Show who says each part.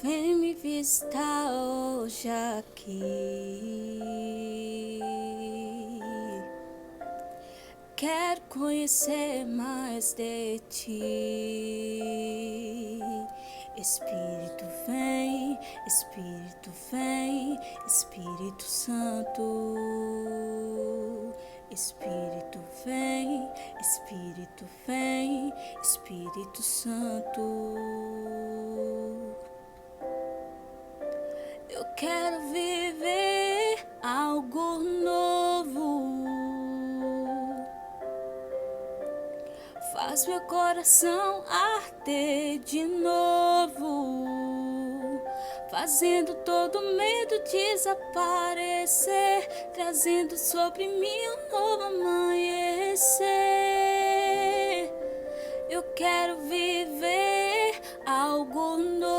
Speaker 1: Vem me visitar hoje aqui. Quero conhecer mais de ti. Espírito vem, Espírito vem, Espírito Santo. Espírito vem, Espírito vem, Espírito Santo. Eu quero viver algo novo. Faz meu coração arder de novo, fazendo todo medo desaparecer, trazendo sobre mim um novo amanhecer. Eu quero viver algo novo.